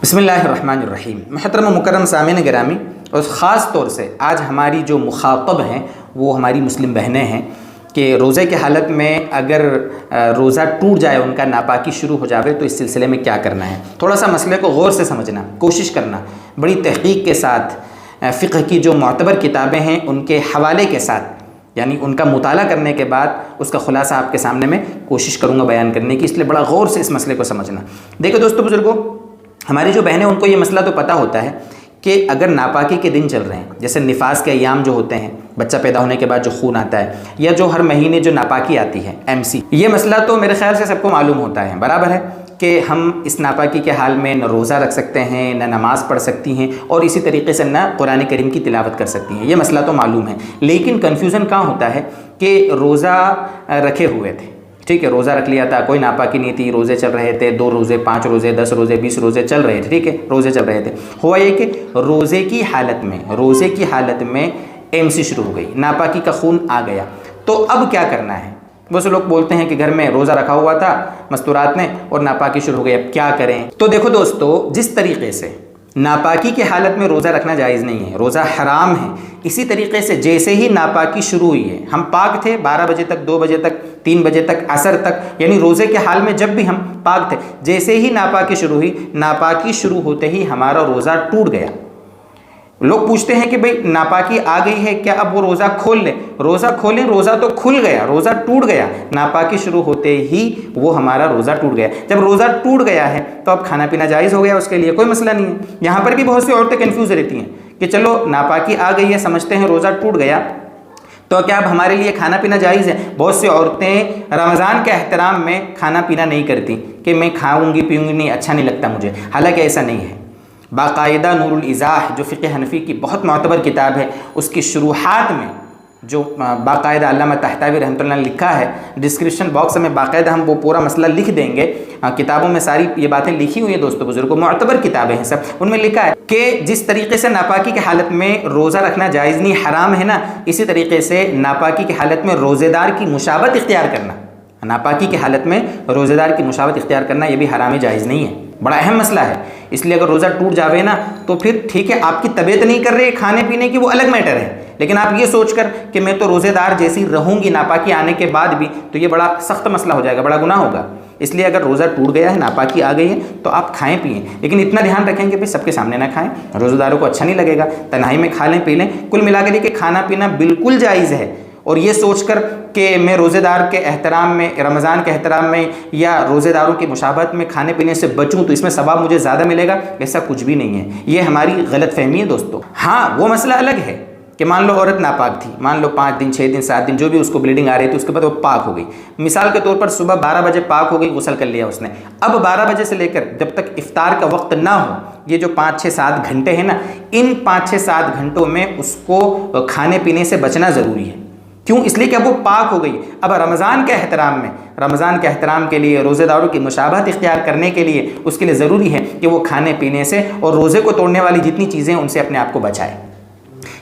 بسم اللہ الرحمن الرحیم۔ محترم و مکرم سامعین گرامی، اور خاص طور سے آج ہماری جو مخاطب ہیں وہ ہماری مسلم بہنیں ہیں کہ روزے کے حالت میں اگر روزہ ٹوٹ جائے، ان کا ناپاکی شروع ہو جاوے تو اس سلسلے میں کیا کرنا ہے۔ تھوڑا سا مسئلے کو غور سے سمجھنا، کوشش کرنا، بڑی تحقیق کے ساتھ، فقہ کی جو معتبر کتابیں ہیں ان کے حوالے کے ساتھ، یعنی ان کا مطالعہ کرنے کے بعد اس کا خلاصہ آپ کے سامنے میں کوشش کروں گا بیان کرنے کی، اس لیے بڑا غور سے اس مسئلے کو سمجھنا۔ دیکھو دوستو بزرگوں، ہماری جو بہنیں ان کو یہ مسئلہ تو پتہ ہوتا ہے کہ اگر ناپاکی کے دن چل رہے ہیں، جیسے نفاس کے ایام جو ہوتے ہیں، بچہ پیدا ہونے کے بعد جو خون آتا ہے، یا جو ہر مہینے جو ناپاکی آتی ہے MC، یہ مسئلہ تو میرے خیال سے سب کو معلوم ہوتا ہے، برابر ہے کہ ہم اس ناپاکی کے حال میں نہ روزہ رکھ سکتے ہیں، نہ نماز پڑھ سکتی ہیں، اور اسی طریقے سے نہ قرآن کریم کی تلاوت کر سکتی ہیں، یہ مسئلہ تو معلوم ہے۔ لیکن کنفیوژن کہاں ہوتا ہے کہ روزہ رکھے ہوئے تھے، ٹھیک ہے، روزہ رکھ لیا تھا، کوئی ناپاکی نہیں تھی، روزے چل رہے تھے، 2 روزے 5 روزے 10 روزے 20 روزے چل رہے تھے، ٹھیک ہے، روزے چل رہے تھے۔ ہوا یہ کہ روزے کی حالت میں MC شروع ہو گئی، ناپاکی کا خون آ گیا، تو اب کیا کرنا ہے؟ بہت سے لوگ بولتے ہیں کہ گھر میں روزہ رکھا ہوا تھا مستورات نے اور ناپاکی شروع ہو گئی، اب کیا کریں؟ تو دیکھو دوستو، جس طریقے سے ناپاکی کی حالت میں روزہ رکھنا جائز نہیں ہے، روزہ حرام ہے، اسی طریقے سے جیسے ہی ناپاکی شروع ہوئی ہے، ہم پاک تھے 12 بجے تک، 2 بجے تک، 3 بجے تک، عصر تک، یعنی روزے کے حال میں جب بھی ہم پاک تھے، جیسے ہی ناپاکی شروع ہوئی، ناپاکی شروع ہوتے ہی ہمارا روزہ ٹوٹ گیا۔ لوگ پوچھتے ہیں کہ بھئی ناپاکی آ گئی ہے، کیا اب وہ روزہ کھول لیں؟ روزہ کھولیں، روزہ تو کھل گیا، روزہ ٹوٹ گیا، ناپاکی شروع ہوتے ہی وہ ہمارا روزہ ٹوٹ گیا۔ جب روزہ ٹوٹ گیا ہے تو اب کھانا پینا جائز ہو گیا، اس کے لیے کوئی مسئلہ نہیں ہے۔ یہاں پر بھی بہت سی عورتیں کنفیوز رہتی ہیں کہ چلو ناپاکی آ گئی ہے، سمجھتے ہیں روزہ ٹوٹ گیا تو کیا اب ہمارے لیے کھانا پینا جائز ہے؟ بہت سی عورتیں رمضان کے احترام میں کھانا پینا نہیں کرتی کہ میں کھاؤں گی پیوں گی نہیں، اچھا نہیں لگتا مجھے، حالانکہ ایسا نہیں ہے۔ باقاعدہ نور الایضاح جو فقہ حنفی کی بہت معتبر کتاب ہے، اس کی شروحات میں جو باقاعدہ علامہ طحطاوی رحمۃ اللہ نے لکھا ہے، ڈسکرپشن باکس میں باقاعدہ ہم وہ پورا مسئلہ لکھ دیں گے، کتابوں میں ساری یہ باتیں لکھی ہوئی ہیں دوستو بزرگوں، معتبر کتابیں ہیں سب، ان میں لکھا ہے کہ جس طریقے سے ناپاکی کی حالت میں روزہ رکھنا جائز نہیں حرام ہے نا، اسی طریقے سے ناپاکی کی حالت میں روزے دار کی مشابہت اختیار کرنا، ناپاکی کی حالت میں روزے دار کی مشابہت اختیار کرنا یہ بھی حرام جائز نہیں ہے، بڑا اہم مسئلہ ہے۔ اس لیے اگر روزہ ٹوٹ جاوے نا تو پھر ٹھیک ہے، آپ کی طبیعت نہیں کر رہی کھانے پینے کی، وہ الگ میٹر ہے، لیکن آپ یہ سوچ کر کہ میں تو روزے دار جیسی رہوں گی ناپاکی آنے کے بعد بھی، تو یہ بڑا سخت مسئلہ ہو جائے گا، بڑا گناہ ہوگا۔ اس لیے اگر روزہ ٹوٹ گیا ہے، ناپاکی آ گئی ہے، تو آپ کھائیں پئیں، لیکن اتنا دھیان رکھیں کہ سب کے سامنے نہ کھائیں، روزہ داروں کو اچھا نہیں لگے گا، تنہائی میں کھا لیں پی لیں۔ کل ملا کر کہ کھانا پینا بالکل جائز ہے، اور یہ سوچ کر کہ میں روزے دار کے احترام میں، رمضان کے احترام میں یا روزے داروں کی مشابہت میں کھانے پینے سے بچوں تو اس میں ثواب مجھے زیادہ ملے گا، ایسا کچھ بھی نہیں ہے، یہ ہماری غلط فہمی ہے دوستو۔ ہاں وہ مسئلہ الگ ہے کہ مان لو عورت ناپاک تھی، مان لو 5 دن 6 دن 7 دن جو بھی اس کو بلیڈنگ آ رہی تھی، اس کے بعد وہ پاک ہو گئی، مثال کے طور پر صبح 12 بجے پاک ہو گئی، غسل کر لیا اس نے، اب 12 بجے سے لے کر جب تک افطار کا وقت نہ ہو، یہ جو 5 6 7 گھنٹے ہیں نا، ان 5 6 7 گھنٹوں میں اس کو کھانے پینے سے بچنا ضروری ہے۔ کیوں؟ اس لیے کہ اب وہ پاک ہو گئی، اب رمضان کے احترام کے لیے، روزے داروں کی مشابہت اختیار کرنے کے لیے اس کے لیے ضروری ہے کہ وہ کھانے پینے سے اور روزے کو توڑنے والی جتنی چیزیں ان سے اپنے آپ کو بچائے۔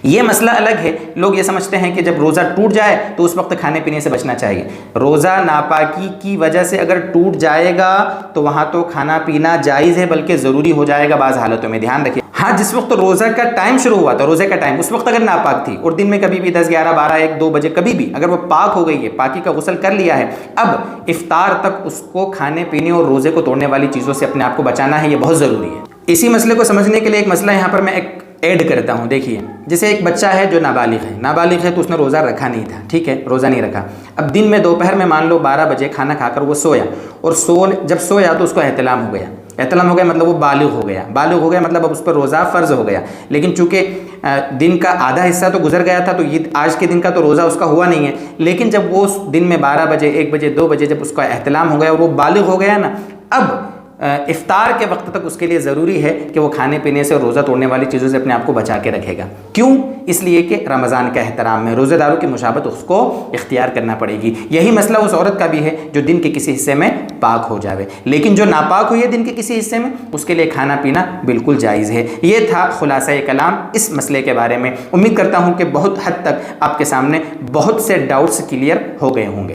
یہ مسئلہ الگ ہے، لوگ یہ سمجھتے ہیں کہ جب روزہ ٹوٹ جائے تو اس وقت کھانے پینے سے بچنا چاہیے۔ روزہ ناپاکی کی وجہ سے اگر ٹوٹ جائے گا تو وہاں تو کھانا پینا جائز ہے، بلکہ ضروری ہو جائے گا بعض حالتوں میں، دھیان رکھیے۔ ہاں، جس وقت روزہ کا ٹائم شروع ہوا تھا، روزے کا ٹائم، اس وقت اگر ناپاک تھی اور دن میں کبھی بھی 10 11 12 1 2 بجے کبھی بھی اگر وہ پاک ہو گئی ہے، پاکی کا غسل کر لیا ہے، اب افطار تک اس کو کھانے پینے اور روزے کو توڑنے والی چیزوں سے اپنے آپ کو بچانا ہے، یہ بہت ضروری ہے۔ اسی مسئلے کو سمجھنے کے لیے ایک مسئلہ یہاں پر میں ایڈ کرتا ہوں، دیکھیے، جیسے ایک بچہ ہے جو نابالغ ہے تو اس نے روزہ رکھا نہیں تھا، ٹھیک ہے، روزہ نہیں رکھا، اب دن میں دوپہر میں مان لو 12 بجے کھانا کھا کر وہ سویا، اور جب سویا تو اس کو احتلام ہو گیا مطلب وہ بالغ ہو گیا مطلب اب اس پر روزہ فرض ہو گیا، لیکن چونکہ دن کا آدھا حصہ تو گزر گیا تھا تو یہ آج کے دن کا تو روزہ اس کا ہوا نہیں ہے، لیکن جب وہ دن میں 12 بجے 1 بجے 2 بجے جب اس کا احتلام ہو گیا اور وہ بالغ ہو گیا نا، اب افطار کے وقت تک اس کے لیے ضروری ہے کہ وہ کھانے پینے سے اور روزہ توڑنے والی چیزوں سے اپنے آپ کو بچا کے رکھے گا۔ کیوں؟ اس لیے کہ رمضان کے احترام میں روزے داروں کی مشابہت اس کو اختیار کرنا پڑے گی۔ یہی مسئلہ اس عورت کا بھی ہے جو دن کے کسی حصے میں پاک ہو جاوے، لیکن جو ناپاک ہوئی ہے دن کے کسی حصے میں، اس کے لیے کھانا پینا بالکل جائز ہے۔ یہ تھا خلاصہ کلام اس مسئلے کے بارے میں۔ امید کرتا ہوں کہ بہت حد تک آپ کے سامنے بہت سے ڈاؤٹس کلیئر ہو گئے ہوں گے۔